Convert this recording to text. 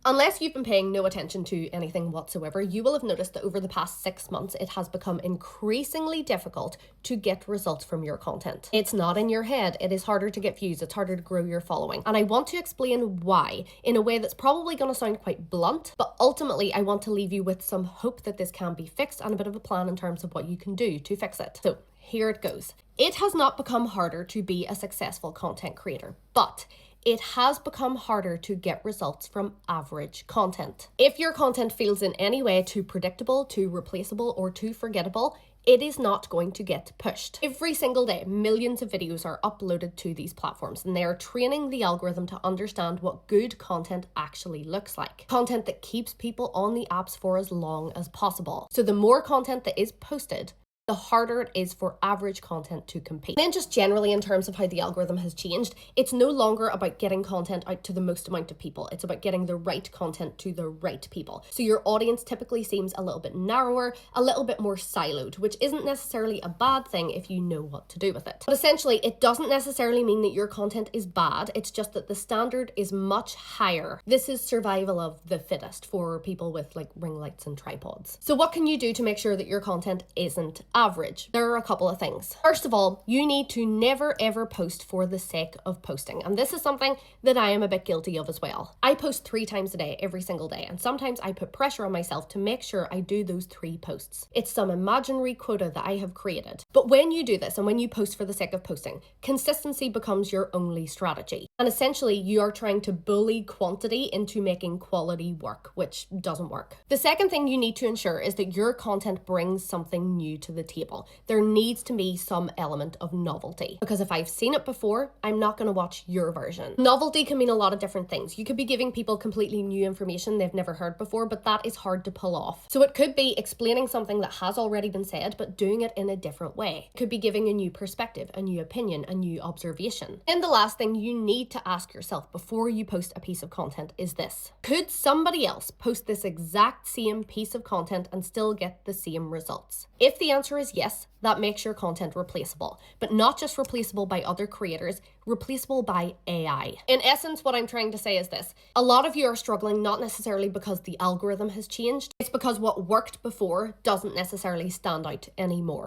Unless you've been paying no attention to anything whatsoever, you will have noticed that over the past 6 months, it has become increasingly difficult to get results from your content. It's not in your head. It is harder to get views. It's harder to grow your following. And I want to explain why in a way that's probably going to sound quite blunt, but ultimately I want to leave you with some hope that this can be fixed and a bit of a plan in terms of what you can do to fix it. So here it goes. It has not become harder to be a successful content creator, but it has become harder to get results from average content. If your content feels in any way too predictable, too replaceable, or too forgettable, it is not going to get pushed. Every single day, millions of videos are uploaded to these platforms, and they are training the algorithm to understand what good content actually looks like. Content that keeps people on the apps for as long as possible. So the more content that is posted, the harder it is for average content to compete. And then just generally in terms of how the algorithm has changed, it's no longer about getting content out to the most amount of people. It's about getting the right content to the right people. So your audience typically seems a little bit narrower, a little bit more siloed, which isn't necessarily a bad thing if you know what to do with it. But essentially, it doesn't necessarily mean that your content is bad. It's just that the standard is much higher. This is survival of the fittest for people with like ring lights and tripods. So what can you do to make sure that your content isn't average? There are a couple of things. First of all, you need to never ever post for the sake of posting. And this is something that I am a bit guilty of as well. I post 3 times a day, every single day. And sometimes I put pressure on myself to make sure I do those 3 posts. It's some imaginary quota that I have created. But when you do this and when you post for the sake of posting, consistency becomes your only strategy. And essentially you are trying to bully quantity into making quality work, which doesn't work. The second thing you need to ensure is that your content brings something new to the table. There needs to be some element of novelty, because if I've seen it before, I'm not going to watch your version. Novelty can mean a lot of different things. You could be giving people completely new information they've never heard before, but that is hard to pull off. So it could be explaining something that has already been said, but doing it in a different way. It could be giving a new perspective, a new opinion, a new observation. And the last thing you need to ask yourself before you post a piece of content is this: could somebody else post this exact same piece of content and still get the same results? If the answer is yes, that makes your content replaceable, but not just replaceable by other creators, replaceable by AI. In essence, what I'm trying to say is this: a lot of you are struggling not necessarily because the algorithm has changed, it's because what worked before doesn't necessarily stand out anymore.